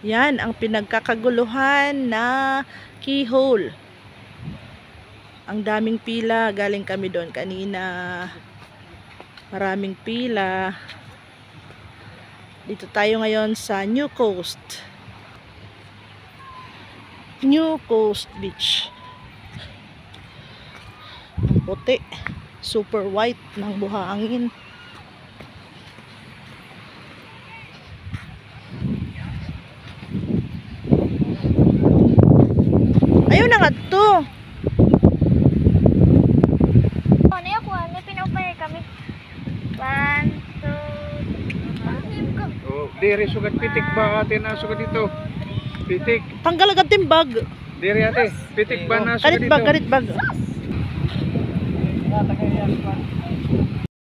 Yan ang pinagkakaguluhan na keyhole. Ang daming pila, galing kami doon kanina. Maraming pila. Dito tayo ngayon sa New Coast. New Coast Beach. Puti. Super white ng buhangin. Ayaw na nga to. Ano yung kuha? May pinapayay kami. 1, 2, Oh, diri sugad pitik ba ate na sugad dito? Pitik. Tanggal agad timbag. Diri ate, pitik ba na sugad Karit dito? bag, karit bag. Ah, tagay yan.